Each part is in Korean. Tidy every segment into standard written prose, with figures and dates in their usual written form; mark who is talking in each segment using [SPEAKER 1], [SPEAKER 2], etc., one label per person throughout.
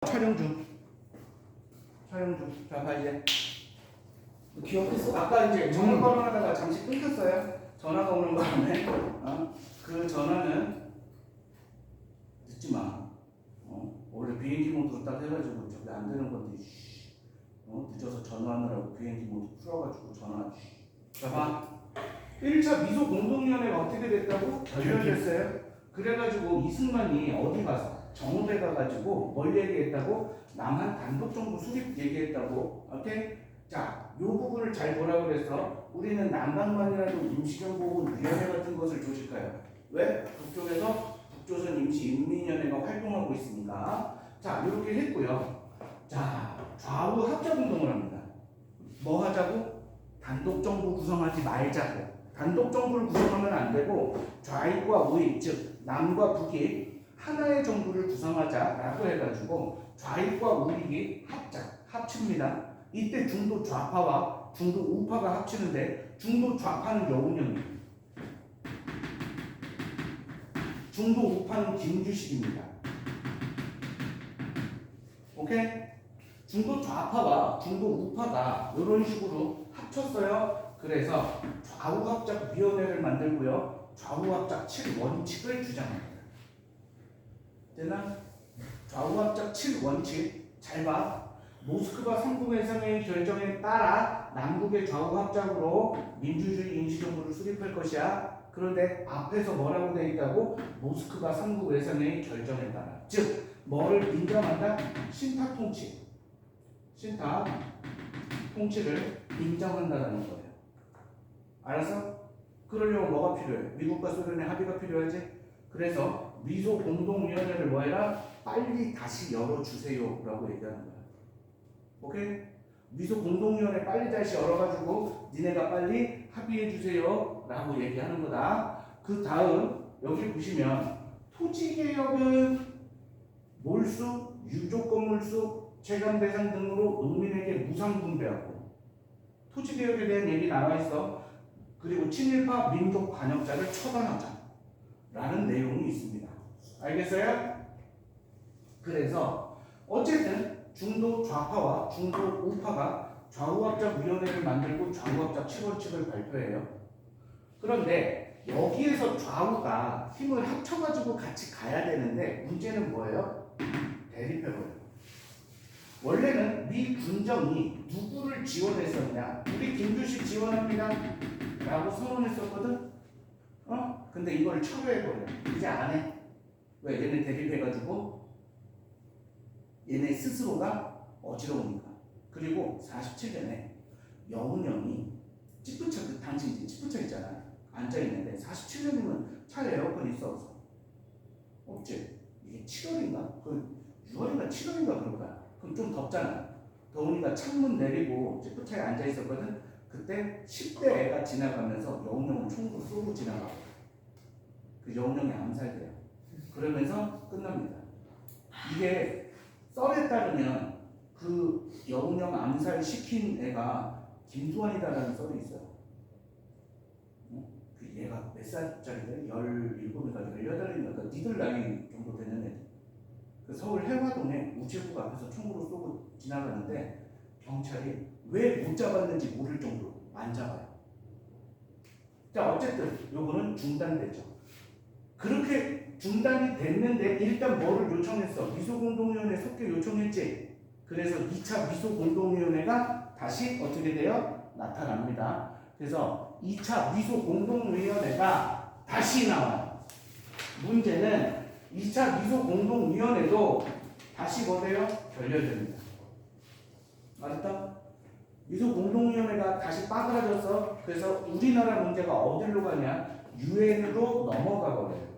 [SPEAKER 1] 촬영 중. 자, 봐 이제. 기억했어? 아까 이제 전화 걸어하다가 잠시 끊겼어요. 전화가 오는 바람에 그 전화는 듣지 마. 원래 비행기 모드로 딱 해가지고 저게 안 되는 건데 늦어서 전화하느라고 비행기 모드 풀어가지고 전화. 자, 봐. 1차 미소 공동위원회가 어떻게 됐다고? 결렬됐어요. 그래가지고 이승만이 어디 가서 정읍에 가가지고 뭘 얘기했다고? 남한 단독 정부 수립 얘기했다고. 오케이? 자, 요 부분을 잘 보라고 그랬어. 우리는 남방만이라도 임시정부위원회 같은 것을 조직해요. 왜? 북쪽에서 북조선 임시인민위원회가 활동하고 있으니까. 자, 이렇게 했고요. 자, 좌우 합작운동을 합니다. 뭐 하자고? 단독 정부 구성하지 말자고. 단독 정부를 구성하면 안 되고 좌익과 우익, 즉 남과 북이 하나의 정부를 구성하자라고 해가지고 좌익과 우익이 합칩니다. 이때 중도 좌파와 중도 우파가 합치는데 중도 좌파는 여운형이에요. 중도 우파는 김주식입니다. 오케이? 중도 좌파와 중도 우파가 이런 식으로 합쳤어요. 그래서 좌우합작위원회를 만들고요. 좌우합작 7원칙을 주장합니다. 되나? 좌우합작 7원칙 잘 봐. 모스크바 3국회의장의 결정에 따라 남북의 좌우합작으로 민주주의 임시정부를 수립할 것이야. 그런데 앞에서 뭐라고 되어 있다고? 모스크바 3국회의장의 결정에 따라. 즉 뭐를 인정한다? 신탁 통치. 신탁 통치를 인정한다는 거예요. 알았어? 그러려면 뭐가 필요해? 미국과 소련의 합의가 필요하지? 그래서 미소 공동위원회를 뭐 해라? 빨리 다시 열어주세요 라고 얘기하는 거야. 오케이? 미소 공동위원회 빨리 다시 열어가지고 니네가 빨리 합의해주세요 라고 얘기하는 거다. 그 다음 여기 보시면 토지개혁은 몰수, 유조건몰수, 체감대상 등으로 농민에게 무상분배하고 토지개혁에 대한 얘기 나와 있어. 그리고 친일파 민족 반역자를 처단하자 라는 내용이 있습니다. 알겠어요? 그래서 어쨌든 중도 좌파와 중도 우파가 좌우합작위원회를 만들고 좌우합작 7원칙을 발표해요. 그런데 여기에서 좌우가 힘을 합쳐가지고 같이 가야 되는데 문제는 뭐예요? 대립해버려요. 원래는 미 군정이 누구를 지원했었냐? 우리 김주식 지원합니다 라고 선언했었거든? 근데 이걸 철회해버려. 이제 안 해. 왜? 얘네 대립해가지고 얘네 스스로가 어지러우니까. 그리고 47년에 여운형이 찌뿌차, 당신 이제 찌뿌차 있잖아. 앉아있는데 47년이면 차에 에어컨 있어 없어? 없지. 이게 7월인가? 그 6월인가 7월인가 그럴 거야. 그럼 좀 덥잖아. 더우니까 창문 내리고 찌뿌차에 앉아있었거든? 그때 10대 애가 지나가면서 여운형을 총으로 쏘고 지나가고 그 여운형이 암살돼요. 그러면서 끝납니다. 이게 썰에 따르면 그 여운형 암살 시킨 애가 김두한이다라는 썰이 있어요. 그 얘가 몇 살짜리래? 17인가 18인가 그 니들 나이 정도 되는 애들. 그 서울 해화동에 우체국 앞에서 총으로 쏘고 지나가는데 경찰이 왜 못 잡았는지 모를 정도로 안 잡아요. 자, 어쨌든 요거는 중단되죠. 그렇게 중단이 됐는데 일단 뭐를 요청했어? 미소공동위원회 속개 요청했지. 그래서 2차 미소공동위원회가 다시 어떻게 돼요? 나타납니다. 그래서 2차 미소공동위원회가 다시 나와요. 문제는 2차 미소공동위원회도 다시 뭐 돼요? 결렬됩니다. 알았다? 미소공동위원회가 다시 빠그라져서 그래서 우리나라 문제가 어디로 가냐? 유엔으로 넘어가 버려요.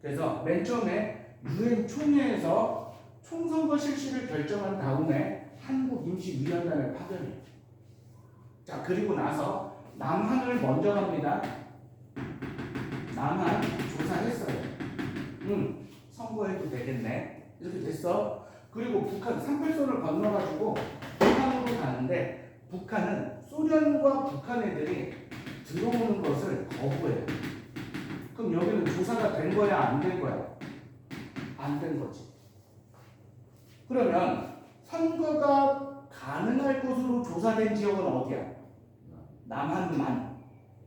[SPEAKER 1] 그래서 맨 처음에 유엔 총회에서 총선거 실시를 결정한 다음에 한국임시위원단을 파견해요. 자, 그리고 나서 남한을 먼저 합니다. 남한 조사했어요. 선거해도 되겠네. 이렇게 됐어. 그리고 북한 38선을 건너가지고 북한으로 가는데 북한은 소련과 북한 애들이 들어오는 것을 거부해요. 그럼 여기는 조사가 된 거야, 안 된 거야? 안 된 거지. 그러면 선거가 가능할 것으로 조사된 지역은 어디야? 남한만.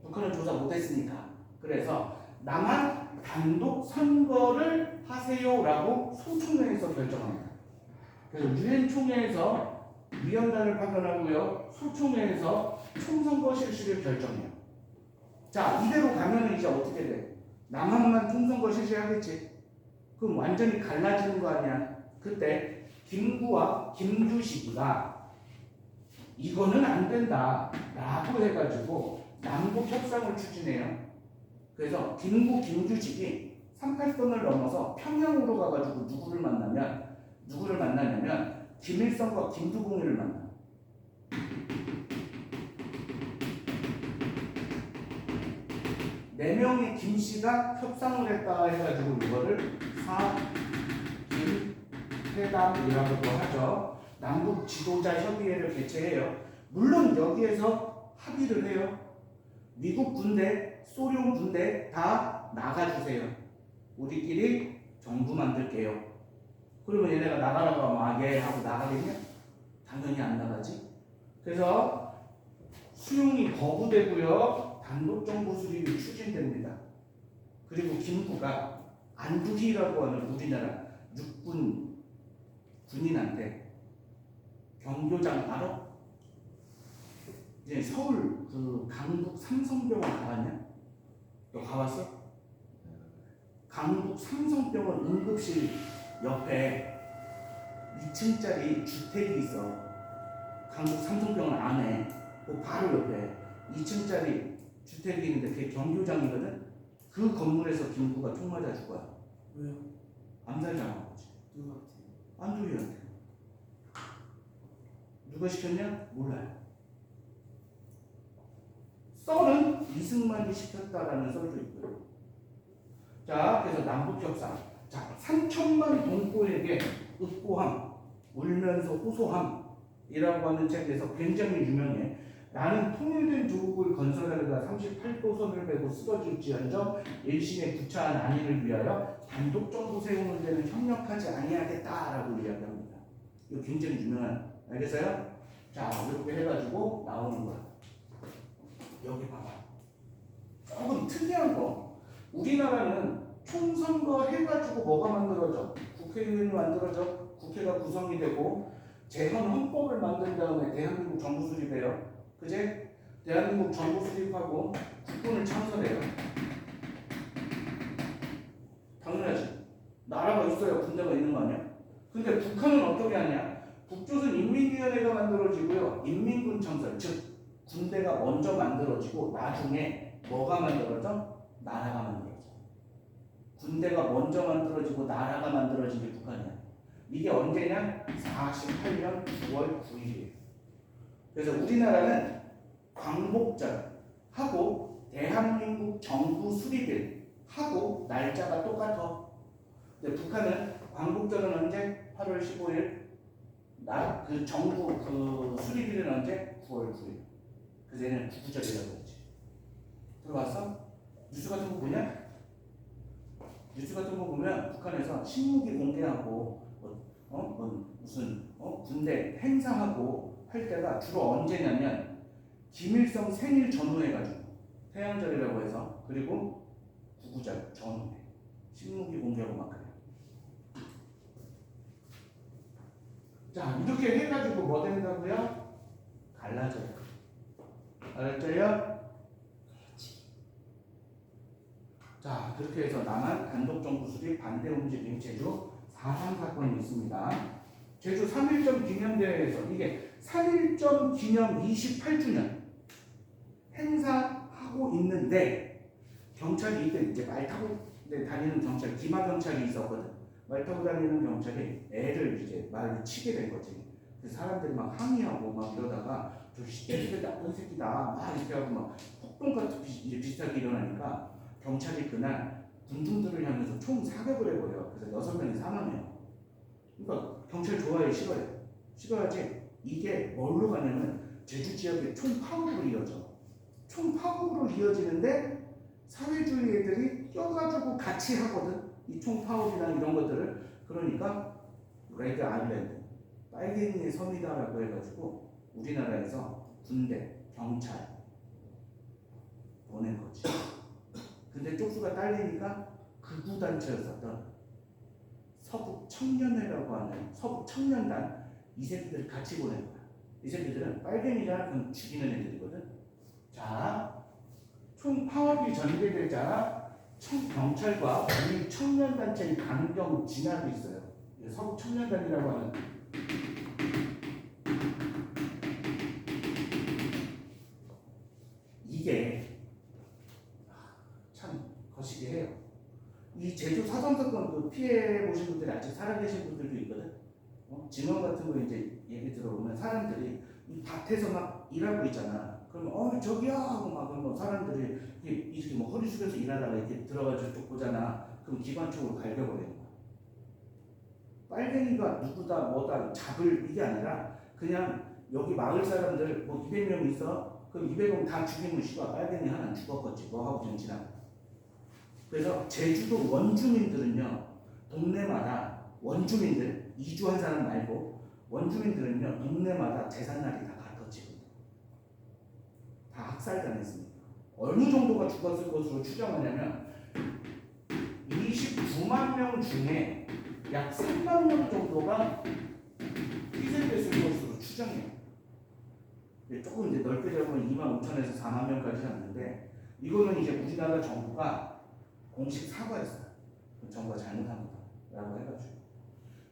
[SPEAKER 1] 북한은 조사 못했으니까. 그래서 남한 단독 선거를 하세요라고 소총회에서 결정합니다. 그래서 유엔 총회에서 위원단을 파견하고요. 소총회에서 총선거 실시를 결정해요. 자, 이대로 가면은 이제 어떻게 돼? 남한만 총선거 실시하겠지. 그럼 완전히 갈라지는 거 아니야? 그때 김구와 김주식이가 이거는 안 된다 라고 해가지고 남북 협상을 추진해요. 그래서 김구, 김주식이 38선을 넘어서 평양으로 가가지고 누구를 만나냐면 김일성과 김두봉이를 만나. 네 명의 김씨가 협상을 했다 해가지고 이거를 사김회담이라고도 하죠. 남북 지도자 협의회를 개최해요. 물론 여기에서 합의를 해요. 미국 군대, 소련 군대 다 나가주세요. 우리끼리 정부 만들게요. 그러면 얘네가 나가라고 하면 예 하고 나가겠냐? 당연히 안 나가지. 그래서 수용이 거부되고요. 단독 정부 수립이 추진됩니다. 그리고 김구가 안두희라고 하는 우리나라 육군 군인한테 경교장 알아? 이제 서울 그 강북 삼성병원 가봤냐? 너 가봤어? 강북 삼성병원 응급실 옆에 2층짜리 주택이 있어. 강북 삼성병원 안에 그 바로 옆에 2층짜리 주택이 있는데 그게 경교장이거든. 그 건물에서 김구가 총 맞아 죽어요.
[SPEAKER 2] 왜요?
[SPEAKER 1] 암살당한 거지.
[SPEAKER 2] 누구한테?
[SPEAKER 1] 안두희한테. 누가 시켰냐? 몰라요. 썰은 이승만이 시켰다라는 썰도 있고요. 자, 그래서 남북협상. 자, 3천만 동포에게 읍고함, 울면서 호소함이라고 하는 책에서 굉장히 유명해. 나는 통일된 조국을 건설하려다 38도선을 베고 쓰러질지언정 일심의 구차한 안위를 위하여 단독 정부 세우는 데는 협력하지 아니하겠다라고 이야기합니다. 이거 굉장히 유명한. 알겠어요? 자, 이렇게 해가지고 나오는 거야. 여기 봐봐. 조금 특이한 거. 우리나라는 총선거 해가지고 뭐가 만들어져? 국회의원이 만들어져. 국회가 구성이 되고 재헌 헌법을 만든 다음에 대한민국 정부 수립해요. 그제? 대한민국 정부 수립하고 국군을 창설해요. 당연하지. 나라가 있어야 군대가 있는 거 아니야? 근데 북한은 어떻게 하냐? 북조선 인민위원회가 만들어지고요. 인민군 창설, 즉 군대가 먼저 만들어지고 나중에 뭐가 만들어져? 나라가 만들어져. 군대가 먼저 만들어지고 나라가 만들어진 게 북한이야. 이게 언제냐? 48년 9월 9일이에요. 그래서 우리나라는 광복절 하고 대한민국 정부 수립일 하고 날짜가 똑같아. 근데 북한은 광복절은 언제? 8월 15일. 그 정부 그 수립일은 언제? 9월 9일. 그래서 얘는 구구절이라고 했지. 들어봤어? 뉴스 같은 거 보냐? 뉴스 같은 거 보면 북한에서 신무기 공개하고 무슨 군대 행사하고 할 때가 주로 언제냐면 김일성 생일 전후해가지고 태양절이라고 해서 그리고 구구절 전후해 신무기 공개하고 막 그래요. 자, 이렇게 해가지고 뭐 된다고요? 갈라져요. 알았죠요? 자, 그렇게 해서 남한 단독정부 수립 반대 움직임 제주 4.3 사건이 있습니다. 제주 3.1점 기념대회에서 이게 3.1점 기념 28주년 행사하고 있는데 경찰이 이제 말 타고 다니는 경찰, 기마 경찰이 있었거든. 말 타고 다니는 경찰이 애를 이제 말을 치게 된 거지. 그래서 사람들이 막 항의하고 막 이러다가 저 새끼들 나쁜 새끼다 막 이렇게 하고 막 폭동 같은 이제 비슷하게 일어나니까 경찰이 그날 군중들을 향해서 총 사격을 해버려요. 그래서 6명이 사망해요. 그러니까 경찰 좋아해? 싫어해? 싫어하지? 이게 뭘로 가냐면 제주 지역에 총 파업으로 이어져. 총 파업으로 이어지는데 사회주의 애들이 껴가지고 같이 하거든. 이 총 파업이나 이런 것들을. 그러니까 레드 아일랜드, 빨갱이의 섬이다라고 해가지고 우리나라에서 군대, 경찰 보낸 거지. 근데 쪽수가 딸리니까 극우 단체였었던 서북 청년회라고 하는 서북 청년단 이 새끼들 같이 보낸 거야. 이 새끼들은 빨갱이라 그럼 죽이는 애들이거든. 자, 총 파업이 전개되자 경찰과 우리 청년단체인 강경 진압이 있어요. 서북 청년단이라고 하는 이게 참 거시기해요. 이 제주 사상 사건 그 피해 보신 분들이 아직 살아계신 분들도 있거든. 증언 같은 거 이제 얘기 들어보면 사람들이 이 밭에서 막 일하고 있잖아. 그러면 저기야 하고 막 그러면 사람들이 이렇게 뭐 허리 숙여서 일하다가 이렇게 들어가서 쭉 보잖아. 그럼 기관총으로 갈겨버리는 거야. 빨갱이가 누구다 뭐다 잡을 이게 아니라 그냥 여기 마을 사람들 뭐 200명 있어. 그럼 200명 다 죽이면 씨발 빨갱이 하나 죽었겠지. 뭐 하고 정치나. 그래서 제주도 원주민들은요, 동네마다 원주민들 이주한 사람 말고 원주민들은요 동네마다 제삿날이 다 같았지. 다 학살당했습니다. 어느 정도가 죽었을 것으로 추정하냐면 29만 명 중에 약 3만 명 정도가 희생됐을 것으로 추정해요. 조금 이제 넓게 잡으면 2만 5천에서 4만 명까지 잡는데 이거는 이제 우리나라 정부가 공식 사과했어요. 정부가 잘못한 거다라고 해가지고.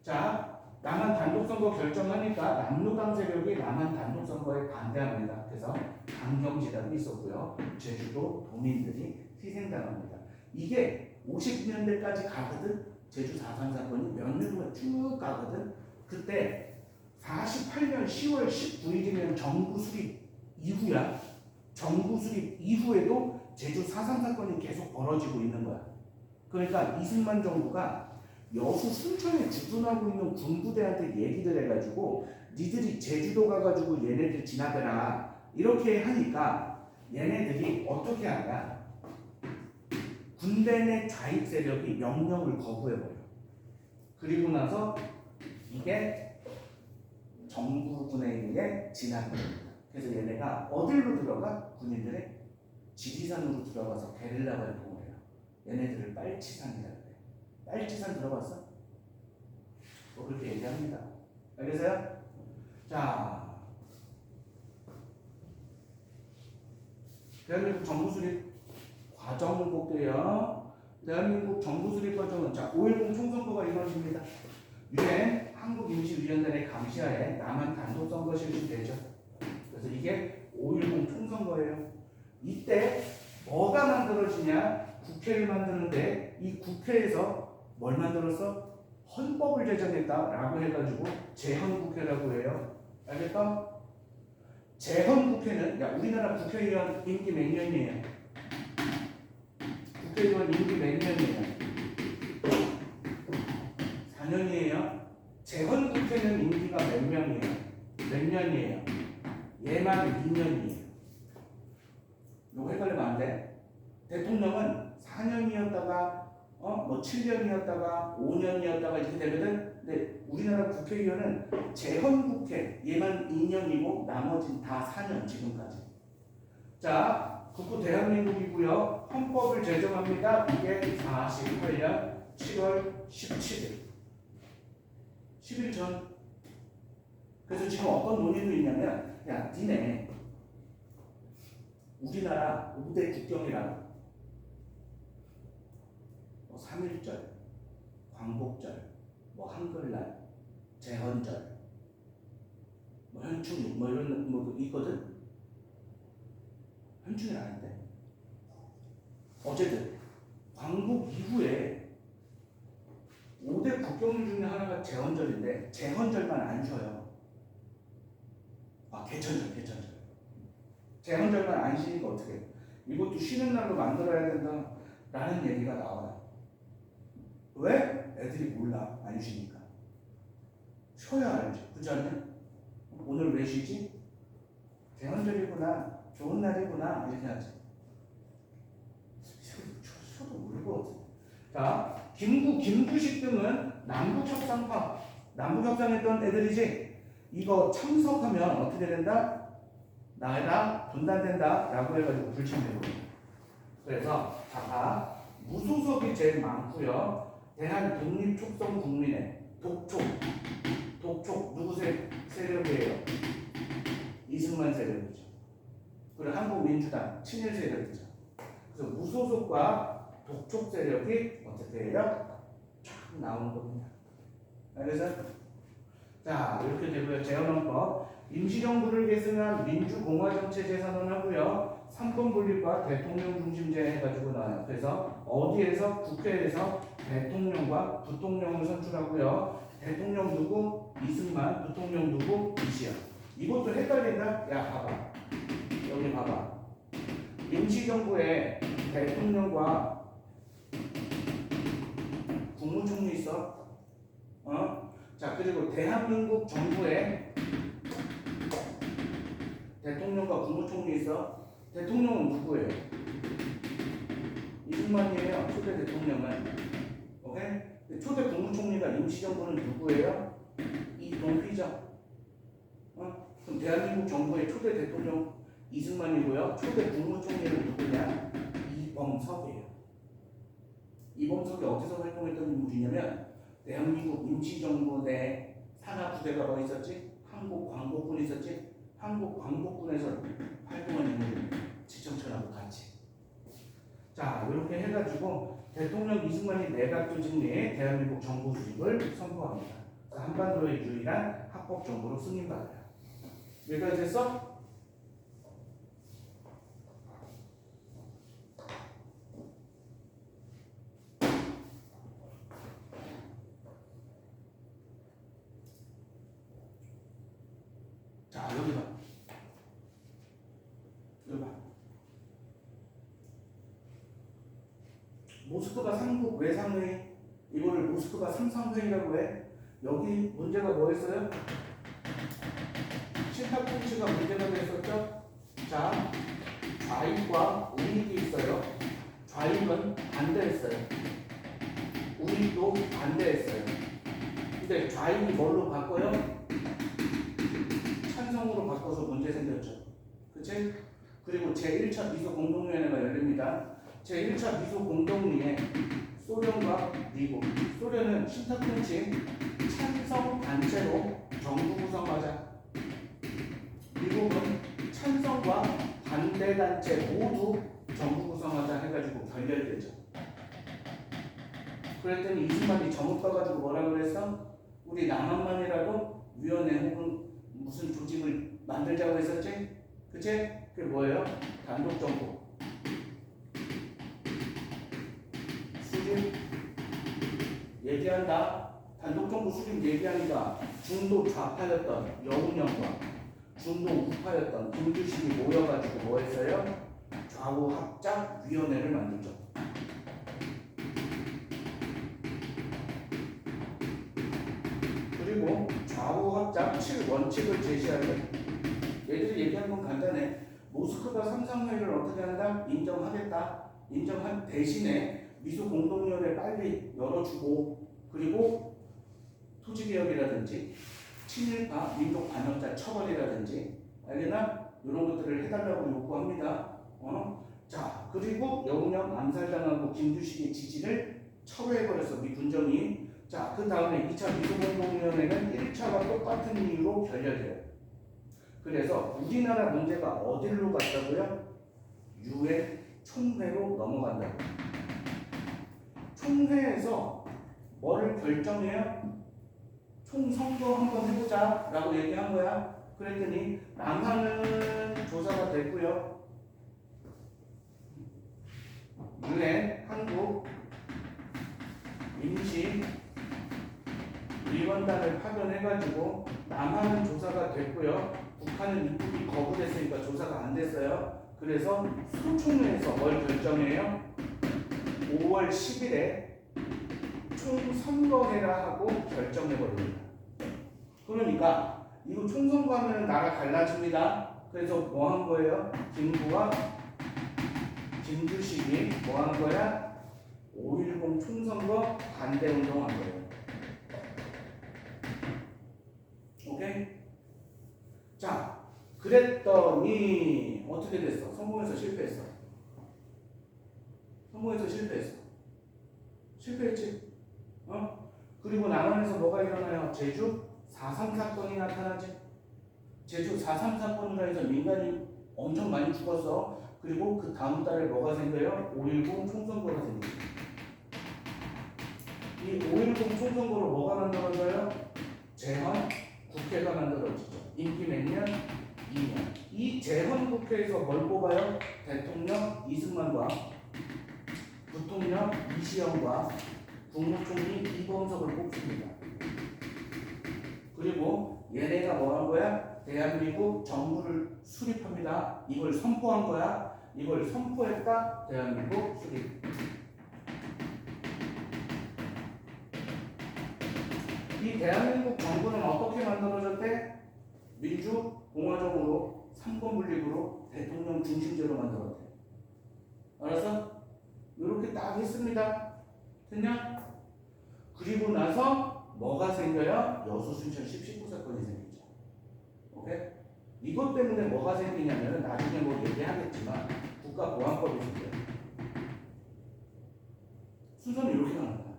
[SPEAKER 1] 자, 남한 단독선거 결정하니까 남로당 세력이 남한 단독선거에 반대합니다. 그래서 강경지단이 있었고요. 제주도 도민들이 희생당합니다. 이게 50년대까지 가거든. 제주 4.3 사건이 몇 년간 쭉 가거든. 그때 48년 10월 19일이면 정부 수립 이후야. 정부 수립 이후에도 제주 4.3 사건이 계속 벌어지고 있는 거야. 그러니까 이승만 정부가 여수 순천에 주둔하고 있는 군부대한테 얘기를 해가지고 니들이 제주도 가가지고 얘네들 진압해라 이렇게 하니까 얘네들이 어떻게 하냐. 군대 내 좌익 세력이 명령을 거부해버려. 그리고 나서 이게 정부군에 의해 진압이 됩니다. 그래서 얘네가 어디로 들어가? 군인들의 지리산으로 들어가서 게릴라 활동을 해요. 얘네들을 빨치산이라고 해요. 빨치산 들어봤어? 뭐 그렇게 얘기합니다. 알겠어요? 자, 대한민국 정부 수립 과정을 볼게요. 대한민국 정부 수립 과정은 자 5.10 총선거가 이루어집니다. 유엔 한국임시위원회의 감시하에 남한 단독선거 실시되죠. 그래서 이게 5.10 총선거예요. 이때 뭐가 만들어지냐? 국회를 만드는데 이 국회에서 뭘 만들었어? 헌법을 제정했다라고 해가지고 재헌국회라고 해요. 알겠다? 재헌국회는 야 우리나라 국회의원 임기 몇 년이에요? 국회의원 임기 몇 년이에요? 4년이에요. 재헌국회는 임기가 몇 명이에요? 몇 년이에요? 얘만 2년이에요. 이거 헷갈리면 안 돼. 대통령은 4년이었다가 뭐 7년이었다가 5년이었다가 이렇게 되거든. 근데 우리나라 국회의원은 재헌국회 얘만 2년이고 나머지는 다 4년 지금까지. 자, 그거 대한민국이고요. 헌법을 제정합니다. 이게 48년 7월 17일. 10일 전. 그래서 지금 어떤 논의도 있냐면 야 니네 우리나라 5대 국경이랑 3.1절, 광복절, 한글날, 재헌절, 현충일 이런 있거든. 현충일 아닌데. 어쨌든 광복 이후에 5대 국경일 중에 하나가 재헌절인데 재헌절만 안 쉬어요. 개천절. 재헌절만 안 쉬니까 어떻게 해? 이것도 쉬는 날로 만들어야 된다라는 얘기가 나와요. 왜? 애들이 몰라. 안 쉬니까. 쉬어야 알지. 그렇지 않냐? 오늘 왜 쉬지? 재헌절이구나. 좋은 날이구나. 이렇게 하지. 쉬어도 모를 것 같은데. 자, 김구식 등은 남북협상파 남북 협상했던 애들이지. 이거 참석하면 어떻게 된다? 나라 분단된다 라고 해가지고 불참되고. 그래서 자, 무소속이 제일 많고요. 대한 독립촉성 국민회 독촉 누구 세력이에요? 이승만 세력이죠. 그리고 한국민주당 친일 세력이죠. 그래서 무소속과 독촉 세력이 어떻게 해요? 쫙 나오는 겁니다. 그래서 자 이렇게 되고요. 재헌헌법 임시정부를 계승한 민주공화정체 선언하고요. 삼권 분립과 대통령 중심제 해가지고 나와요. 그래서 어디에서 국회에서 대통령과 부통령을 선출하고요. 대통령 누구? 이승만, 부통령 누구? 이시영. 이것도 헷갈린다? 야 봐봐. 여기 봐봐. 임시정부에 대통령과 국무총리 있어. 자 그리고 대한민국 정부에 대통령과 국무총리 있어. 대통령은 누구예요? 이승만이에요. 초대 대통령은. 오케이? 초대 국무총리가 임시정부는 누구예요? 이동휘죠. 그럼 대한민국 정부의 초대 대통령 이승만이고요. 초대 국무총리는 누구냐? 이범석이에요. 이범석이 어디서 활동했던 인물이냐면 대한민국 임시정부 내 산하부대가 뭐 있었지? 한국광복군 있었지? 한국광복군에서 활동한 인물입니다. 지청천하고 같이. 자 이렇게 해가지고 대통령 이승만이 내각 조직 내에 대한민국 정부 수립을 선포합니다. 한반도의 유일한 합법 정부로 승인받아요. 여기까지 됐어? 자 여기 봐. 여기 봐. 모스크바 삼국 외상회의 이거를 모스크바 삼상회의라고 해. 여기 문제가 뭐였어요? 신탁통치가 문제가 됐었죠? 자, 좌익과 우익이 있어요. 좌익은 반대했어요. 우익도 반대했어요. 근데 좌익이 뭘로 바꿔요? 찬성으로 바꿔서 문제 생겼죠. 그치? 그리고 제1차 미소 공동위원회가 열립니다. 제1차 미소 공동위에 소련과 미국, 소련은 신탁통치 찬성 단체로 정부 구성하자. 미국은 찬성과 반대 단체 모두 정부 구성하자 해가지고 결렬되죠. 그랬더니 이승만이 점을 떠가지고 뭐라 그랬어? 우리 남한만이라도 위원회 혹은 무슨 조직을 만들자고 했었지? 그치? 그게 뭐예요? 단독 정부. 수립 얘기한다. 단독 정부 수립 얘기하니까 중도 좌파였던 여운형과 중도 우파였던 김주식이 모여가지고 뭐 했어요? 좌우 합작 위원회를 만들죠. 그리고 좌우 합작 7원칙을 제시하는 얘들이 얘기하는 건 간단해. 모스크바 삼상회의를 어떻게 한다? 인정하겠다. 인정한 대신에 미소 공동위원회 빨리 열어주고 그리고 토지개혁이라든지 친일파 민족 반역자 처벌이라든지 알겠나? 이런 것들을 해달라고 요구합니다. 자 그리고 여운형 암살당하고 김주식의 지지를 철회해버렸어. 미 군정이. 자 그 다음에 2차 미소공동위원회는 1차와 똑같은 이유로 결렬돼요. 그래서 우리나라 문제가 어디로 갔다고요? 유엔 총회로 넘어간다고. 총회에서 뭐를 결정해요? 총선거 한번 해보자 라고 얘기한 거야. 그랬더니 남한은 조사가 됐고요. 유엔 한국 임시 위원단을 파견해가지고 남한은 조사가 됐고요. 북한은 입국이 거부됐으니까 조사가 안 됐어요. 그래서 소총회에서 뭘 결정해요? 5월 10일에 총선거해라 하고 결정해버립니다. 그러니까 이거 총선거하면 나라 갈라집니다. 그래서 뭐 한 거예요? 김구와 김주식이 뭐 한 거야? 5.10 총선거 반대운동한 거예요. 자, 그랬더니 어떻게 됐어? 성공해서 실패했어. 성공해서 실패했어. 실패했지? 그리고 남한에서 뭐가 일어나요? 제주 4.3 사건이 나타나지. 제주 4.3 사건으로 해서 민간인 엄청 많이 죽었어. 그리고 그 다음 달에 뭐가 생겨요? 5.10 총선거가 생겨요. 이 5.10 총선거로 뭐가 만들어져요? 재헌 국회가 만들어지죠. 임기 몇 년? 2년. 이 재헌 국회에서 뭘 뽑아요? 대통령 이승만과 부통령 이시영과 국무총리 이범석을 뽑습니다. 그리고 얘네가 뭐 한 거야? 대한민국 정부를 수립합니다. 이걸 선포한 거야. 이걸 선포했다. 대한민국 수립. 이 대한민국 정부는 어떻게 만들어졌대? 민주공화정으로 3권 분립으로 대통령 중심제로 만들었대. 알았어? 이렇게 딱 했습니다. 됐냐? 그리고 나서 뭐가 생겨요? 여수 순천 10.19 사건이 생기죠. 오케이? 이것 때문에 뭐가 생기냐면 나중에 뭐 얘기하겠지만 국가보안법이 생겨요. 순서는 이렇게 가는 거야.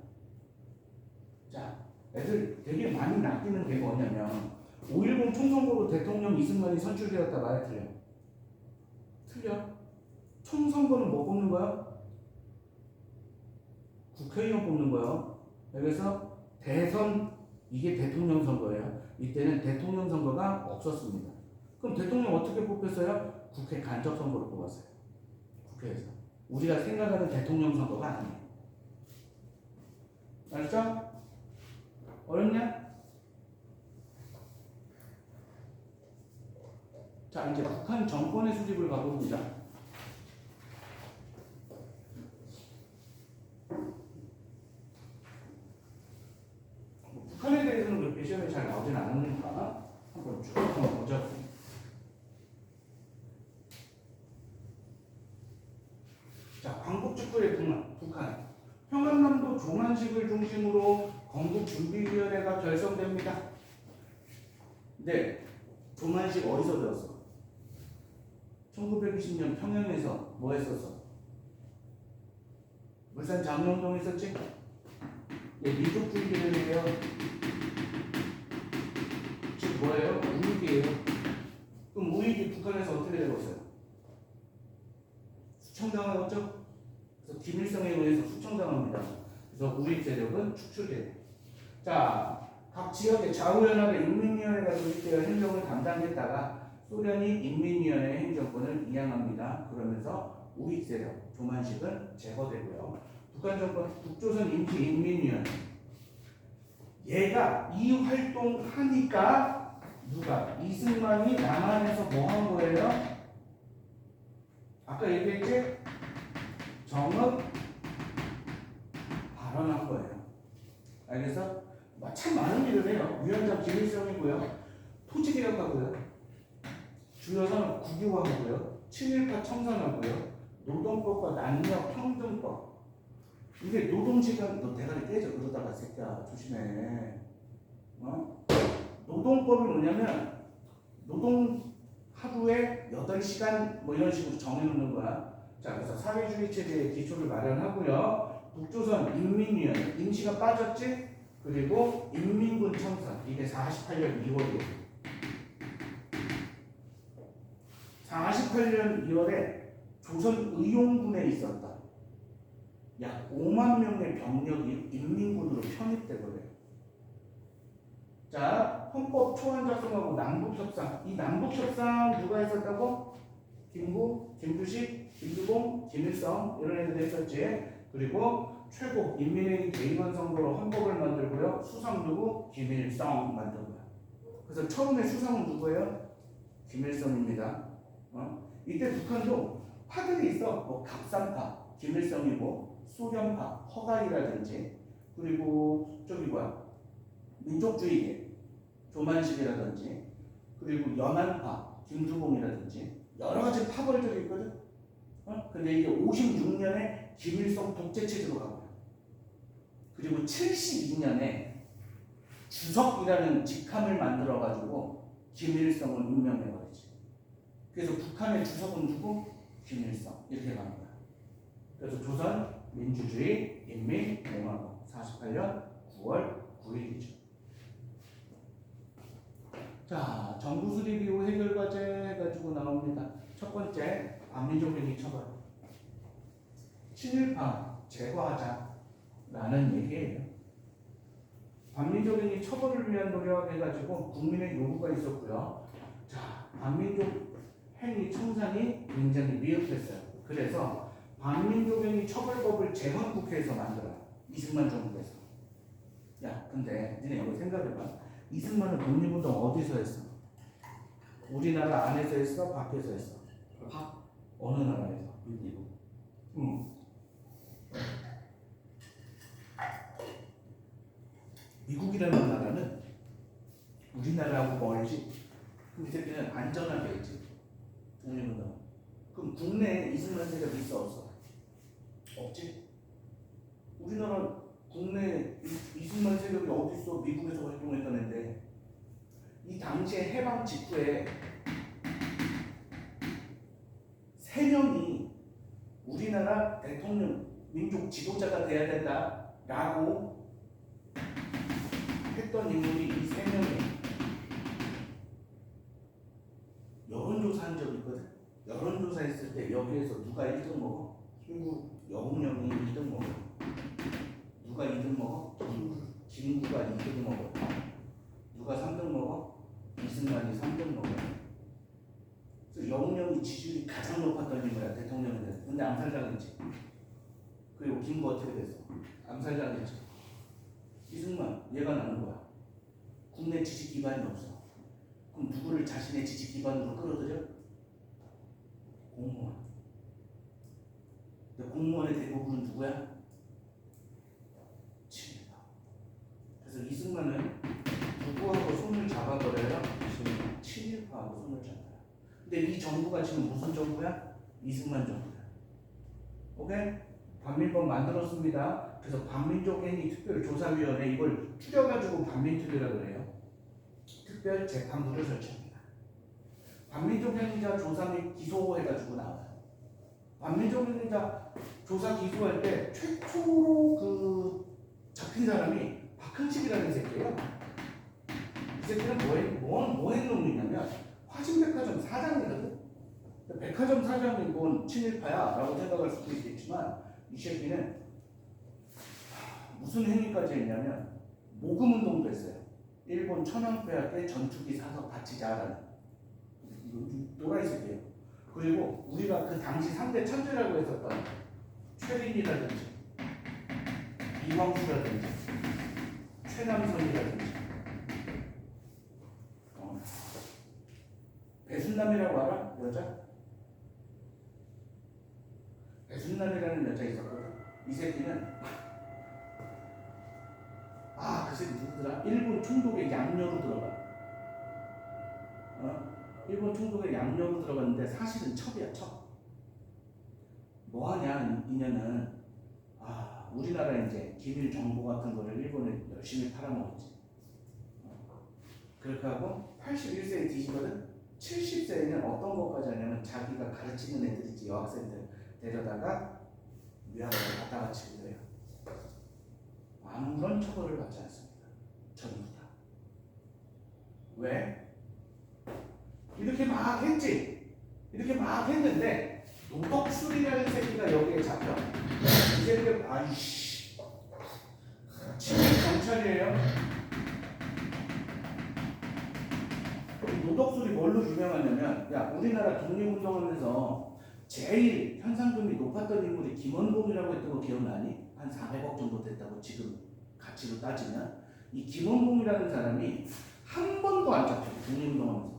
[SPEAKER 1] 자, 애들 되게 많이 낚이는 게 뭐냐면 5.10 총선거로 대통령 이승만이 선출되었다 말이 틀려. 틀려. 총선거는 뭐 뽑는 거야? 국회의원 뽑는 거예요. 그래서 대선 이게 대통령 선거예요. 이때는 대통령 선거가 없었습니다. 그럼 대통령 어떻게 뽑혔어요? 국회 간접 선거로 뽑았어요. 국회에서. 우리가 생각하는 대통령 선거가 아니에요. 알았죠? 어렵냐? 자, 이제 북한 정권의 수립을 가봅니다. 북한에 대해서는 그렇게 시험에 잘 나오진 않으니까 한번 쭉 한번 보자고. 자, 광복직후의 북한. 평안남도 종안식을 중심으로 건국준비위원회가 결성됩니다. 네, 종안식 어디서 배웠어? 1920년 평양에서 뭐 했었어? 울산 장롱동 있었지? 네, 민족주의를 해요. 지금 뭐예요? 우익이에요. 그럼 우익이 북한에서 어떻게 되고 있어요? 수청당하였죠? 그래서 김일성에 의해서 수청당합니다. 그래서 우익 세력은 축출돼요. 자, 각 지역의 좌우연합의 인민위원회가 조직되어 행정을 담당했다가 소련이 인민위원회 행정권을 이양합니다. 그러면서 우익 세력, 조만식은 제거되고요. 북한 정권 북조선 임시인민위원회. 얘가 이 활동하니까 누가? 이승만이 남한에서 뭐 한 거예요? 아까 얘기했지? 정읍 발언한 거예요. 알겠어? 참 많은 일을 해요. 위원장 김일성이고요. 토지개혁하고요. 주요사는 국유화하고요. 친일파 청산하고요. 노동법과 남녀평등법. 이게 노동시간, 너 대가리 깨져 그러다가 새끼야 조심해. 노동법이 뭐냐면 노동 하루에 8시간 뭐 이런 식으로 정해놓는 거야. 자, 그래서 사회주의 체제의 기초를 마련하고요. 북조선 인민위원회 임시가 빠졌지. 그리고 인민군 청산 이게 48년 2월이에요. 48년 2월에 조선의용군에 있었다. 약 5만 명의 병력이 인민군으로 편입되거든요. 자, 헌법 초안 작성하고 남북협상. 이 남북협상 누가 했었다고? 김구, 김주식, 김두봉, 김일성 이런 애들 했었지. 그리고 최고 인민회의 대의원 선거로 헌법을 만들고요. 수상 누구? 김일성 만들고요. 그래서 처음에 수상은 누구예요? 김일성입니다. 이때 북한도 파들이 있어. 뭐 갑산파, 김일성이고 소련파, 허가이라든지 그리고 저기 뭐야 민족주의 조만식이라든지 그리고 연안파, 김두봉이라든지 여러 가지 파벌들이 있거든. 근데 이게 56년에 김일성 독재체제로 가고요. 그리고 72년에 주석이라는 직함을 만들어가지고 김일성을 임명해버리지. 그래서 북한의 주석은 누구? 김일성. 이렇게 가는 거야. 그래서 조선 민주주의 인민공화국 48년 9월 9일이죠. 자, 정부 수립 이후 해결 과제 가지고 나옵니다. 첫 번째, 반민족행위 처벌. 친일파 제거하자라는 얘기예요. 반민족행위 처벌을 위한 노력 해가지고 국민의 요구가 있었고요. 자, 반민족 행위 청산이 굉장히 미흡했어요. 그래서 반민족행위 처벌법을 재헌국회에서 만들어요. 이승만 정부에서. 야, 근데 니네 이거 생각해봐. 이승만은 독립운동 어디서 했어? 우리나라 안에서 했어? 밖에서 했어? 어느 나라에서? 미국. 미국이라는 나라는 우리나라하고 멀지. 그럼 이 새끼는 안전하게 했지. 독립운동. 그럼 국내에 이승만 세력이 있어 없어? 없지. 우리나라 국내 이승만 세력이 어디 있어? 미국에서 활동했던 애인데 이 당시에 해방 직후에 3명이 우리나라 대통령 민족 지도자가 돼야 된다라고 했던 인물이 이 3명이에요. 여론조사한 적이 있거든. 여론조사 했을 때 여기에서 누가 1등 먹어? 영웅형이 1등 먹어. 누가 2등 먹어? 김구가 2등 먹어. 누가 3등 먹어? 이승만이 3등 먹어. 그래서 영웅형이 지지율이 가장 높았던 인물이야. 대통령에 대해서. 근데 암살당했지. 그리고 김구 어떻게 됐어? 암살당했지. 이승만 얘가 나는 거야. 국내 지지 기반이 없어. 그럼 누구를 자신의 지지 기반으로 끌어들여? 공무원. 근데 공무원의 대부분은 누구야? 친일파. 그래서 이승만은 누구하고 손을 잡아버려요? 친일파하고 손을 잡아요. 근데 이 정부가 지금 무슨 정부야? 이승만 정부야. 오케이? 반민법 만들었습니다. 그래서 반민족행위 특별조사위원회 이걸 줄여가지고 반민특위라고 그래요. 특별재판부를 설치합니다. 반민족행위자 조사 및 기소해가지고 나와요. 반민족행위자 조사 기소할 때 최초로 그 잡힌 사람이 박흥식이라는 새끼예요. 이 새끼는 뭐 했는 놈이냐면 화신백화점 사장이거든. 백화점 사장이 뭔 친일파야 라고 생각할 수도 있겠지만 이 새끼는 무슨 행위까지 했냐면 모금운동도 했어요. 일본 천황폐하 때 전투기 사서 바치자라는 노라이 새끼예요. 그리고 우리가 그 당시 3대 천재라고 했었던 최린이라든지 이광수라든지 최남선이라든지 배순남이라고 알아? 여자? 배순남이라는 여자 있었거든. 이 새끼는 그 새끼 누구더라? 일본 총독의 양녀로 들어가. 일본 총독의 양녀로 들어갔는데 사실은 첩이야, 첩. 뭐하냐 이년은 우리나라 이제 기밀 정보 같은 거를 일본에 열심히 팔아먹었지. 그렇게 하고 81세에 뒤지거든. 70세에는 어떤 것까지 하냐면 자기가 가르치는 애들이지 여학생들 데려다가 위안을 갖다 바치고 그래요. 아무런 처벌을 받지 않습니다. 전부 다. 왜? 이렇게 막 했지. 이렇게 막 했는데 노덕술이라는 새끼가 여기에 잡혀. 이 새끼가 아이씨 친일 경찰이에요. 노덕술이 뭘로 유명하냐면 우리나라 독립운동하면서 제일 현상금이 높았던 인물이 김원봉이라고 했던 거 기억나니? 한 400억 정도 됐다고 지금 가치로 따지면 이 김원봉이라는 사람이 한 번도 안 잡혀. 독립운동하면서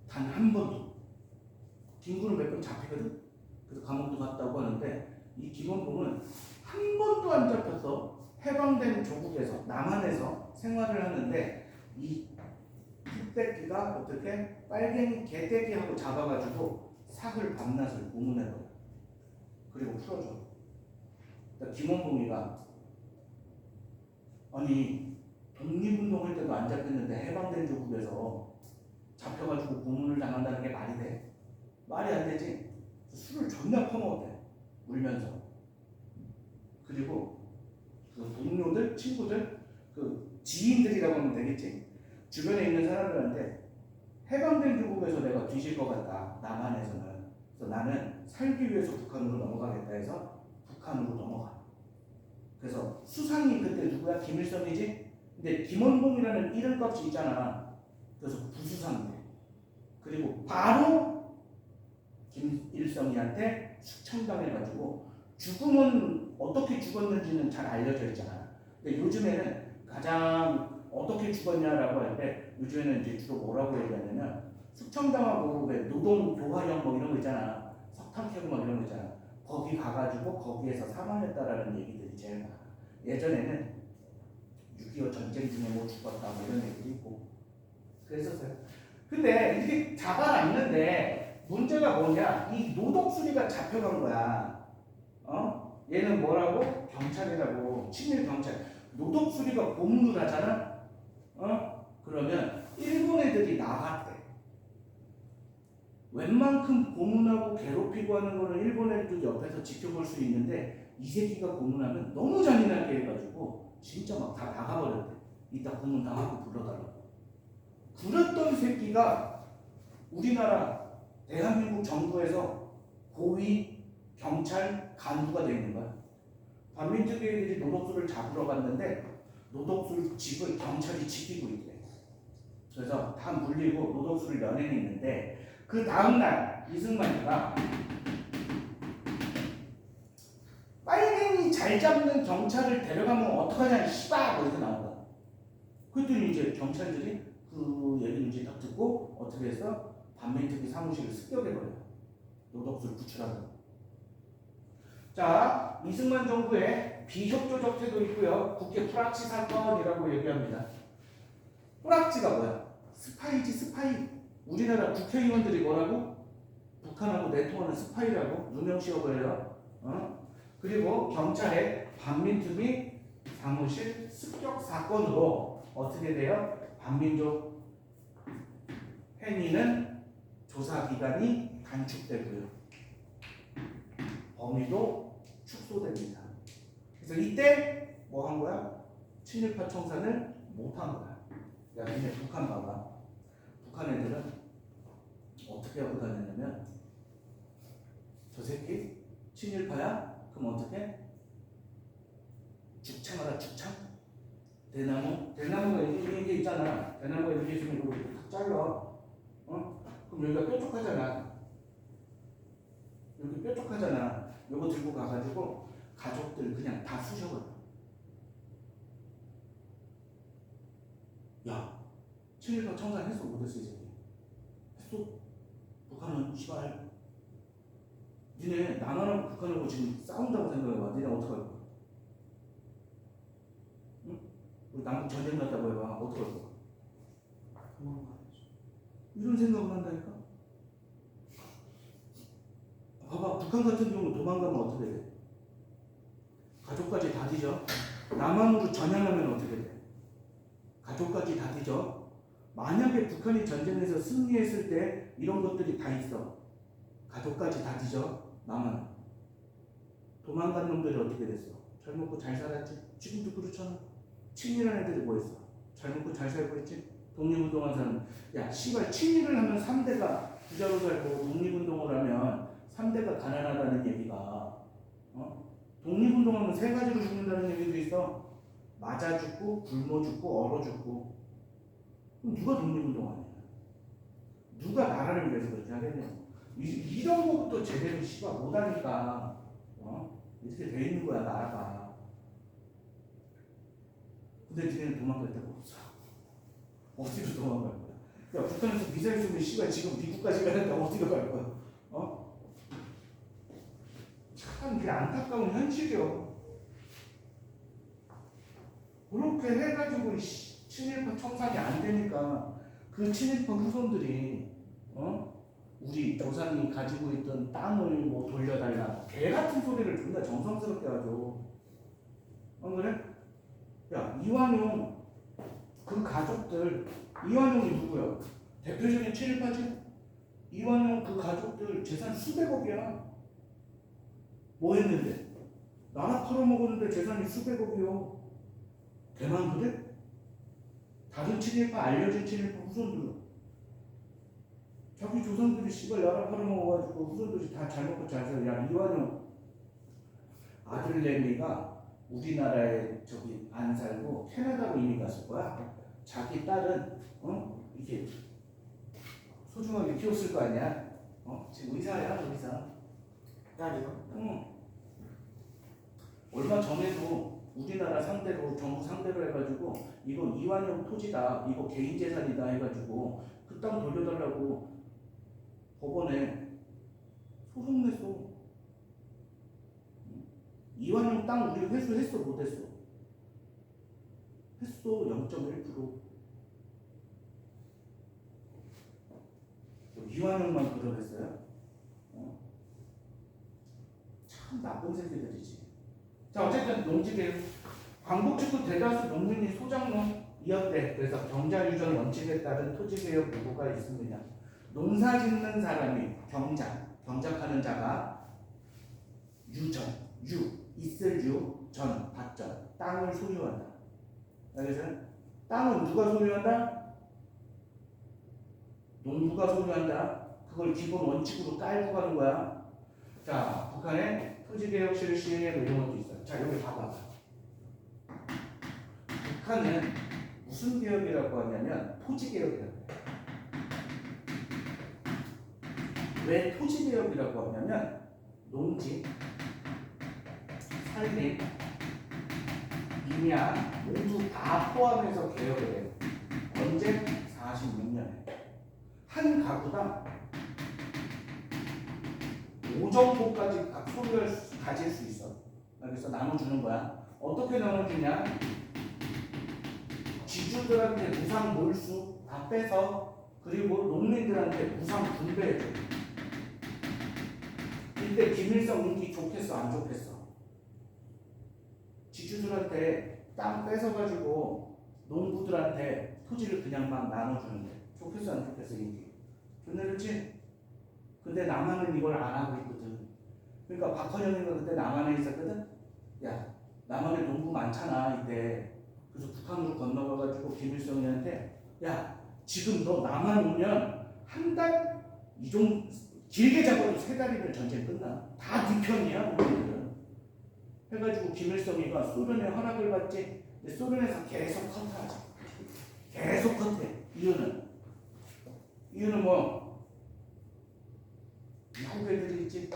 [SPEAKER 1] 단 한 번도. 김구는 몇 번 잡히거든. 그래서 감옥도 갔다고 하는데 이 김원봉은 한 번도 안 잡혀서 해방된 조국에서 남한에서 생활을 하는데 이 흑백기가 어떻게 빨갱이 개떼기하고 잡아가지고 사흘 밤낮을 고문해버려. 그리고 풀어줘. 그러니까 김원봉이가 아니 독립운동할 때도 안 잡혔는데 해방된 조국에서 잡혀가지고 고문을 당한다는 게 말이 돼? 말이 안 되지. 술을 존나 퍼먹었대. 울면서. 그리고 그 동료들, 친구들, 그 지인들이라고 하면 되겠지. 주변에 있는 사람들한테 해방된 조국에서 내가 뒤질 것 같다. 남한에서는. 그래서 나는 살기 위해서 북한으로 넘어가겠다 해서 북한으로 넘어가. 그래서 수상이 그때 누구야? 김일성이지? 근데 김원봉이라는 이름값이 있잖아. 그래서 부수상이 돼. 그리고 바로 김일성이한테 숙청당해가지고 죽음은 어떻게 죽었는지는 잘 알려져 있잖아. 근데 요즘에는 가장 어떻게 죽었냐라고 할 때 요즘에는 이제 주로 뭐라고 얘기하냐면 숙청당하고 왜 노동 교화형 뭐 이런 거 있잖아. 석탄 캐고 막 이런 거 있잖아. 거기 가가지고 거기에서 사망했다라는 얘기들이 제일 많아. 예전에는 6.25 전쟁 중에 뭐 죽었다 뭐 이런 얘기도 있고 그랬었어요. 근데 이렇게 잡아놨는데 문제가 뭐냐? 이 노독수리가 잡혀간 거야. 얘는 뭐라고? 경찰이라고. 친일 경찰. 노독수리가 고문을 하잖아. 그러면 일본 애들이 나갔대. 웬만큼 고문하고 괴롭히고 하는 거는 일본 애들도 옆에서 지켜볼 수 있는데 이 새끼가 고문하면 너무 잔인하게 해가지고 진짜 막 다 나가버렸대. 이따 고문 당하고 불러달라고. 그랬던 새끼가 우리나라 대한민국 정부에서 고위 경찰 간부가 되어 있는 거야. 반민특위들이 노독수를 잡으러 갔는데 노독수 집을 경찰이 지키고 있대. 그래서 다 물리고 노독수를 연행이 있는데 그 다음날 이승만이가 빨갱이 잘 잡는 경찰을 데려가면 어떡하냐 씨발 뭐 이렇게 나온 거야. 그랬더니 이제 경찰들이 그 얘기를 이제 딱 듣고 어떻게 해서 반민특위 사무실을 습격해버려요. 노독수를 구출하고. 자, 이승만 정부의 비협조적 태도 있고요. 국회 프락치 사건이라고 얘기합니다. 프락치가 뭐야? 스파이지 스파이. 우리나라 국회의원들이 뭐라고? 북한하고 내통하는 스파이라고 누명씌워버려요. 그리고 경찰의 반민특위 사무실 습격 사건으로 어떻게 돼요? 반민족 행위는 조사 기간이 단축되고요. 범위도 축소됩니다. 그래서 이때 뭐 한 거야? 친일파 청산을 못 한 거야. 야, 니네 북한 봐봐. 북한 애들은 어떻게 하고 다녔냐면 저 새끼 친일파야? 그럼 어떻게? 죽창하라 죽창? 대나무가 이게 있잖아. 대나무가 이렇게 있으면 이거 탁 잘라. 그럼 여기가 뾰족하잖아. 여기 뾰족하잖아. 요거 들고 가가지고 가족들 그냥 다 쑤셔버려. 야, 친일파 청산했어 못했어 이 새끼? 했어. 북한은 시발 니네 남한하고 북한하고 지금 싸운다고 생각해봐. 니네 어떡할 거야? 응? 우리 남북 전쟁 났다고 해봐. 어떡할 거야? 이런 생각을 한다니까? 봐봐, 북한 같은 경우 도망가면 어떻게 돼? 가족까지 다 뒤져. 남한으로 전향하면 어떻게 돼? 가족까지 다 뒤져. 만약에 북한이 전쟁에서 승리했을 때 이런 것들이 다 있어. 가족까지 다 뒤져. 남한. 도망간 놈들이 어떻게 됐어? 잘 먹고 잘 살았지. 지금도 그렇잖아. 친일한 애들이 뭐 했어? 잘 먹고 잘 살고 있지. 독립운동한 사람. 야, 씨발 친일을 하면 3대가 부자로 살고 독립운동을 하면 3대가 가난하다는 얘기가 독립운동하면 3가지로 죽는다는 얘기도 있어. 맞아 죽고 굶어 죽고 얼어 죽고. 그럼 누가 독립운동하냐? 누가 나라를 위해서 그렇게 하겠냐? 이런 것도 제대로 씨발 못하니까 이렇게 돼 있는 거야 나라가. 근데 니네는 도망갈 데가 없어. 어디로 도망갈 거야? 야, 북한에서 미사일 쏘면 씨발 지금 미국까지 가는데 어디로 갈 거야? 참 그게 안타까운 현실이요. 그렇게 해가지고 친일파 청산이 안 되니까 그 친일파 후손들이 우리 조상이 가지고 있던 땅을 뭐 돌려달라 개 같은 소리를 존나 정성스럽게 하죠. 안 그래? 야, 이완용 그 가족들, 이완용이 누구야? 대표적인 친일파지. 이완용 그 가족들 재산 수백억이야. 뭐 했는데? 나라 팔아먹었는데 재산이 수백억이요. 대만 그래? 다른 친일파, 알려진 친일파 후손들 자기 조상들이 씨발 나라 팔아먹어가지고 후손들이 다 잘 먹고 잘 살아. 야, 이완용 아들 내미가 우리나라에 저기 안 살고 캐나다로 이민 갔을 거야. 자기 딸은 이렇게 소중하게 키웠을 거 아니야. 지금 의사야, 의사.
[SPEAKER 2] 딸이요?
[SPEAKER 1] 얼마 전에도 우리나라 상대로 정부 상대로 해가지고 이거 이완용 토지다, 이거 개인 재산이다 해가지고 그 땅 돌려달라고 법원에 소송 냈어. 이완용 땅 우리 회수했어, 못했어? 했어. 0.1%. 이완용만 그러겠어요? 참 나쁜 새끼들이지. 자, 어쨌든 농지개혁. 광복지구 대다수 농민이 소작농이었대. 그래서 경자유전 원칙에 따른 토지개혁 요구가 있습니다. 농사 짓는 사람이 경작하는 자가 유전, 있을 전, 밭전, 땅을 소유한다. 그래서 땅은 누가 소유한다? 농부가 소유한다. 그걸 기본 원칙으로 깔고 가는 거야. 자, 북한의 토지개혁 실시 이런 것도 있어요. 자, 여기 봐봐. 북한은 무슨 개혁이라고 하냐면 토지개혁이라고 해요. 왜 토지개혁이라고 하냐면 농지, 산림, 임야 모두 다 포함해서 개혁을 해요. 언제? 46년에. 한 가구당 5정도까지 소유를 가질 수 있어. 그래서 나눠주는 거야. 어떻게 나눠주냐? 지주들한테 무상 몰수 다 빼서, 그리고 농민들한테 무상 분배해줘. 이때 김일성 인기 좋겠어, 안 좋겠어? 지주들한테 땅 뺏어가지고 농부들한테 토지를 그냥 막 나눠주는데 좋겠어, 안 좋겠어? 인기 좋네, 그렇지? 근데 남한은 이걸 안 하고 있거든. 그러니까 박헌영이가 그때 남한에 있었거든. 야, 남한에 농부 많잖아 이때. 그래서 북한으로 건너가가지고 김일성이한테, 야, 지금 너 남한 오면 한 달, 이 정도 길게 잡아도 3달이면 전쟁 끝나. 다 네 편이야 우리들은. 해가지고 김일성이가 소련의 허락을 받지. 근데 소련에서 계속 컨트하지. 계속 컨트해. 이유는 뭐? 미국 애들이 있지.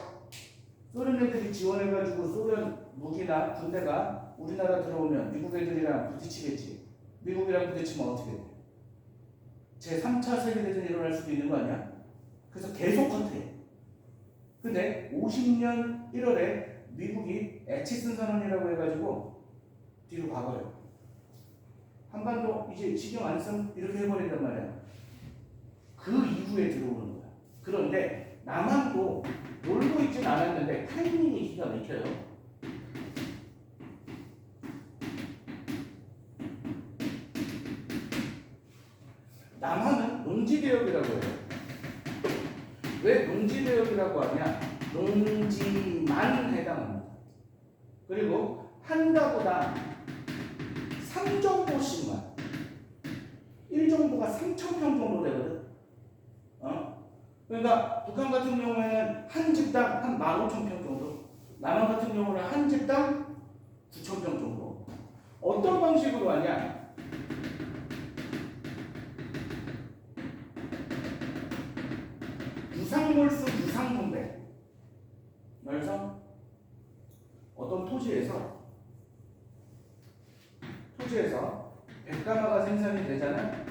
[SPEAKER 1] 소련 애들이 지원해가지고 소련 무기나 군대가 우리나라 들어오면 미국 애들이랑 부딪히겠지. 미국이랑 부딪히면 어떻게 돼? 제3차 세계대전이 일어날 수도 있는 거 아니야? 그래서 계속 컨트해. 근데 50년 1월에 미국이 애치슨 선언이라고 해가지고 뒤로 가버려. 한반도 이제 신경 안 쓰면 이렇게 해버린단 말이야. 그 이후에 들어오는 거야. 그런데 남한도 놀고 있진 않았는데 타이밍이 기가 막혀요. 남한은 농지개혁이라고 해요. 왜 농지개혁이라고 하냐? 농지만 해당합니다. 그리고 한 가구당 3정도씩만, 1정도가 3,000평 정도 되거든. 그러니까 북한 같은 경우에는 한 집당 한 15,000평 정도, 남한 같은 경우는 한 집당 9,000평 정도. 어떤 방식으로 하냐? 유상몰수 유상분배. 그래서 어떤 토지에서 백가마가 생산이 되잖아.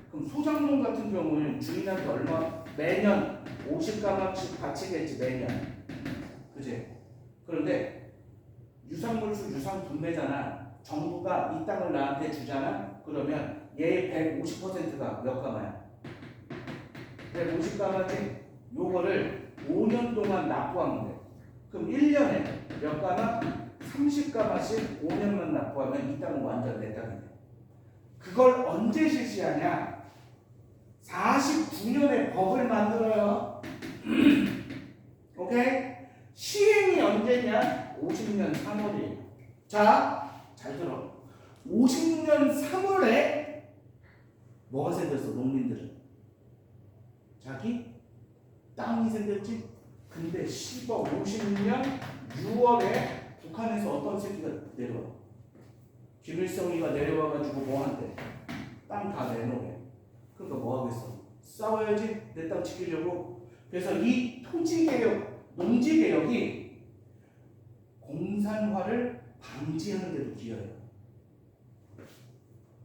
[SPEAKER 1] 그럼 소작농 같은 경우는 주인한테 얼마, 매년 50가마씩 바치겠지, 매년. 그지? 그런데 유상물수 유상분배잖아. 정부가 이 땅을 나한테 주잖아. 그러면 얘의 150%가 몇 가마야? 150가마지? 요거를 5년 동안 납부하면 돼. 그럼 1년에 몇 가마? 30가마씩 5년만 납부하면 이 땅은 완전 내 땅이 돼. 그걸 언제 실시하냐? 49년에 법을 만들어요. 오케이? 시행이 언제냐? 50년 3월이에요. 자, 잘 들어. 50년 3월에 뭐가 생겼어? 농민들은 자기 땅이 생겼지. 근데 50년 6월에 북한에서 어떤 새끼가 내려와. 김일성이가 내려와가지고 뭐한대? 땅 다 내놓으래. 그러니까 뭐 하겠어? 싸워야지. 내 땅 지키려고. 그래서 이 토지개혁, 농지개혁이 공산화를 방지하는 데도 기여해요.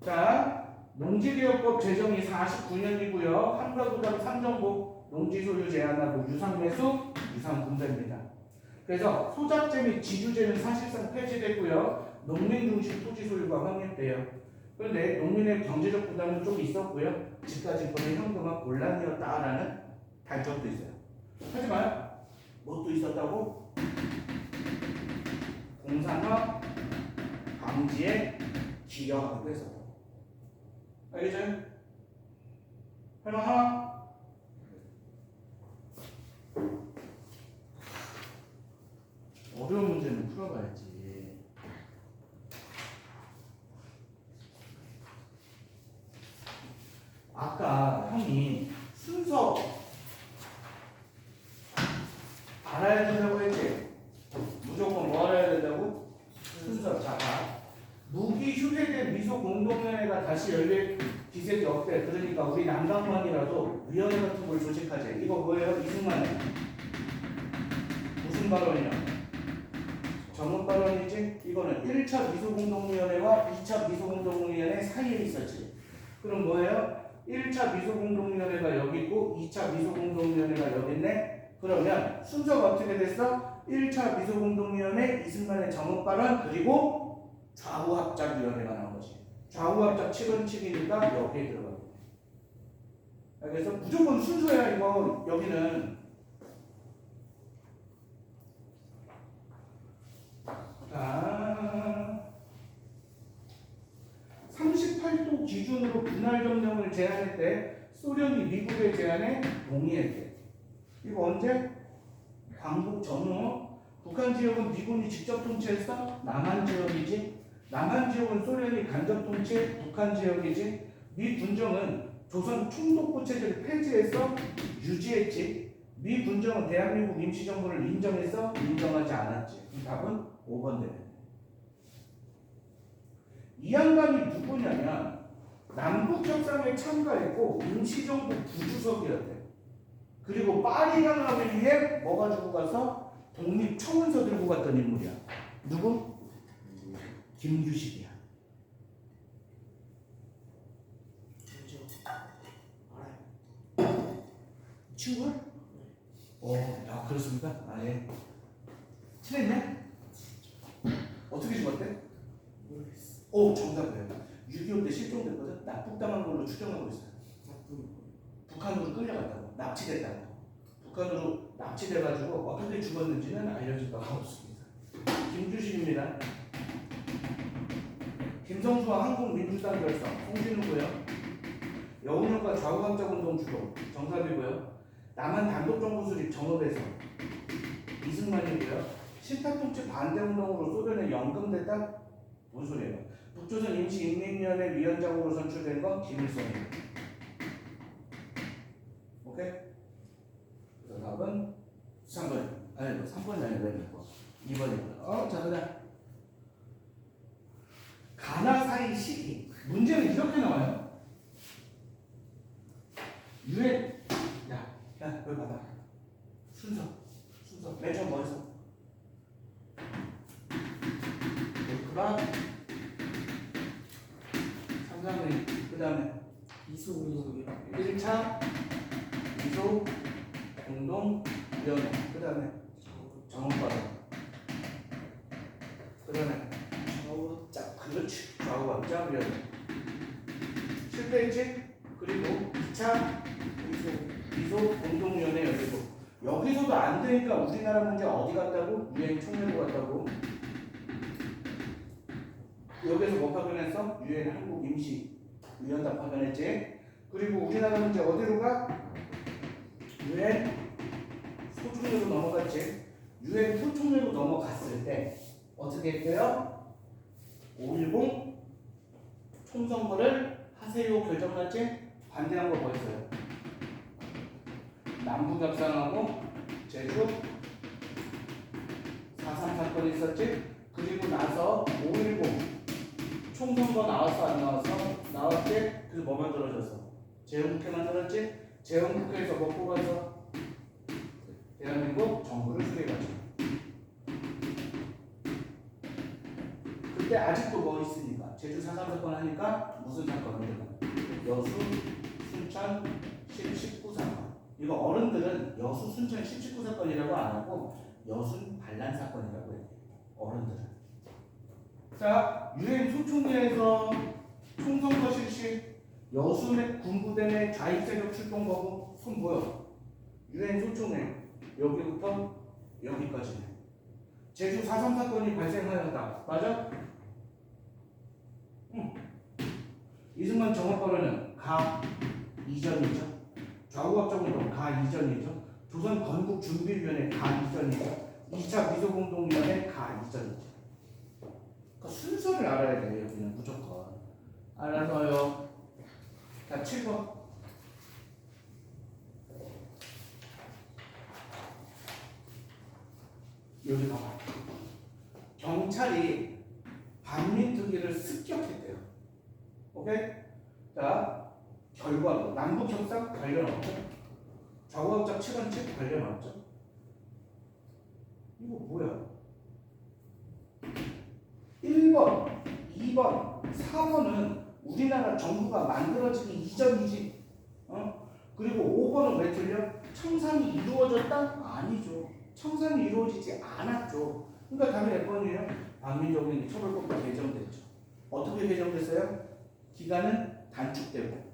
[SPEAKER 1] 자, 농지개혁법 제정이 49년이고요. 한가구당 삼정복 농지소유 제한하고 유상매수, 유상분배입니다. 그래서 소작제 및 지주제는 사실상 폐지됐고요. 농민 중심 토지 소유가 확립돼요. 그런데 농민의 경제적 부담은 좀 있었고요. 집가진권의 현금화 곤란이었다라는 단점도 있어요. 하지만 뭣도 있었다고? 공산화 방지에 기여하기도 했었다고. 알겠죠? 할만하나? 어려운 문제는 풀어봐야지. 아까 형이 순서 알아야 된다고 했지? 무조건 뭐 알아야 된다고? 순서. 자, 무기 휴대된 미소 공동연회가 다시 열릴 기색이 없대. 그러니까 우리 난강만이라도 위원회 같은 걸 조직하지. 이거 뭐예요? 이승만이 무슨 발언이야? 정문 발언이지? 이거는 1차 미소공동위원회와 2차 미소공동위원회 사이에 있었지. 그럼 뭐예요? 1차 미소공동위원회가 여기 있고 2차 미소공동위원회가 여기 있네? 그러면 순서가 어떻게 됐어? 1차 미소공동위원회 이승만의 정문 발언 그리고 좌우합작위원회가 나온 거지. 좌우합작 7원칙이니까 여기에 들어가고. 그래서 무조건 순서야 이거. 여기는 자 38도 기준으로 분할 점령을 제한했대. 소련이 미국의 제안에 동의했대. 이거 언제? 광복 전후. 북한 지역은 미군이 직접 통치했어? 남한 지역이지. 남한 지역은 소련이 간접 통치, 북한 지역이지. 미 군정은 조선 총독부 체제를 폐지해서 유지했지. 미 군정은 대한민국 임시정부를 인정해서 인정하지 않았지. 이 답은 5번 되네. 이 양반이 누구냐면 남북협상에 참가했고 임시정부 부주석이었대. 그리고 파리 강합의회에 뭐 가지고 가서 독립청원서 들고 갔던 인물이야. 누구? 김규식이야.
[SPEAKER 2] 알아요.
[SPEAKER 1] 친구야? 야 그렇습니까? 아 예. 친했네? 어떻게 죽었대?
[SPEAKER 2] 모르겠어.
[SPEAKER 1] 정답이에요. 6.25 때 실종됐거든. 납북당한 걸로 추정하고 있어요. 북한으로 끌려갔다고. 납치됐다고. 북한으로 납치돼가지고 어떻게 죽었는지는 알려진 바가 없습니다. 김주식입니다. 김성수와 한국민주당 결성, 송진우고요. 여운형과 좌우합작운동 주도, 정답이고요. 남한 단독정부 수립 정읍에서 이승만이고요. 신탁통치 반대운동으로 소련에 연금됐다? 뭔 소리예요? 북조선 임시인민위원회 위원장으로 선출된 건 김일성이에요. 오케이? 그래서 답은 3번. 아니, 3번이 아니라 2번이고. 자, 그다음. 가나 사이 시기. 문제는 이렇게 나와요. 유엔. 야, 여기 봐봐. 순서. 맨 처음 뭐 했어? 그가 삼상의 그 다음에
[SPEAKER 2] 이소운동이요.
[SPEAKER 1] 1차 미소 공동위원회 그 다음에 정원과정 그 다음에
[SPEAKER 2] 좌우합작.
[SPEAKER 1] 그렇지 좌우합작위원회 실패했지? 그리고 2차 미소 공동위원회 열리고 여기서도 안 되니까 우리나라 문제 어디 갔다고? 유엔 총회로 갔다고. 여기서 뭐 파견했어? 유엔 한국 임시 위원단 파견했지. 그리고 우리나라는 이제 어디로 가? 유엔 소총리로 넘어갔지. 유엔 소총리로 넘어갔을 때 어떻게 했대요? 5.10 총선거를 하세요 결정났지? 반대한 거 보였어요. 남북 협상하고 제주 4.3 사건이 있었지? 그리고 나서 5.10 총선거 나왔어 안 나왔어? 나왔지? 그래서 뭐 만들어졌어? 재헌국회 만들었지? 재헌국회에서 뭐 뽑아서 대한민국 정부를 수립하죠. 그때 아직도 뭐 있으니까 제주 4.3 사건 하니까 무슨 사건을 여수, 순천, 19 사건. 이거 어른들은 여수, 순천, 19 사건이라고 안 하고 여순 반란 사건이라고 해요. 어른들은. 자, 유엔 소총리에서 총선거 실시, 여순의 군부대 내 좌익 세력 출동 거부, 손 보여. 유엔 소총리 여기부터 여기까지네. 제주 4.3 사건이 발생하였다. 맞아? 응. 이승만 정업거래는 가 이전이죠. 좌우합작운동 가 이전이죠. 조선 건국준비위원회 가 이전이죠. 2차 미소공동위원회 가 이전이죠. 그 순서를 알아야 돼요. 여기는 무조건. 알아서요. 자, 7번. 여기 봐봐. 경찰이 반민특위를 습격했대요. 오케이? 자, 결과로 남북 협상 관련 없죠? 좌우합작 7원칙 관련 없죠? 이거 뭐야? 1번, 2번, 4번은 우리나라 정부가 만들어지기 이전이지. 그리고 5번은 왜 틀려? 청산이 이루어졌다? 아니죠. 청산이 이루어지지 않았죠. 그러니까 답이 몇 번이에요? 반민족인 처벌법이 개정됐죠. 어떻게 개정됐어요? 기간은 단축되고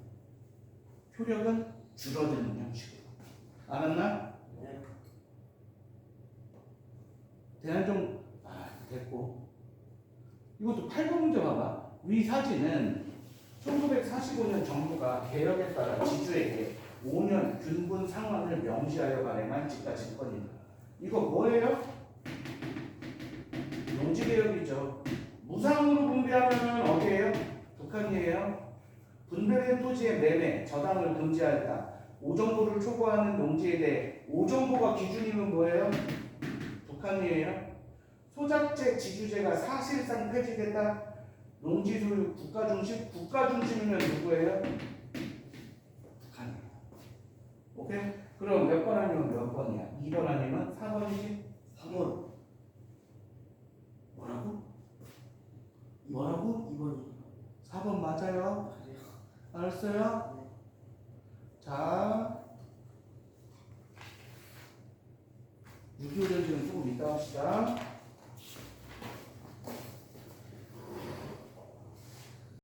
[SPEAKER 1] 효력은 줄어드는 형식으로. 알았나?
[SPEAKER 2] 네.
[SPEAKER 1] 대한종 됐고. 이것도 8번 문제 봐봐. 위 사진은 1945년 정부가 개혁에 따라 지주에게 5년 균분 상환을 명시하여 발행한 집가 집권이다. 이거 뭐예요? 농지개혁이죠. 무상으로 분배하면 어디예요? 북한이에요. 분배된 토지의 매매, 저당을 금지하였다. 오정보를 초과하는 농지에 대해 오정보가 기준이면 뭐예요? 북한이에요. 소작제, 지주제가 사실상 폐지됐다. 농지 소유 국가 중심, 국가 중심이면 누구예요? 북한이에요. 오케이? 그럼 몇 번 아니면 몇 번이야? 2번 아니면 4번이지?
[SPEAKER 2] 3번.
[SPEAKER 1] 뭐라고?
[SPEAKER 2] 뭐라고? 2번이.
[SPEAKER 1] 4번 맞아요.
[SPEAKER 2] 그래요.
[SPEAKER 1] 알았어요?
[SPEAKER 2] 네.
[SPEAKER 1] 자, 6.25 전쟁은 조금 이따 합시다.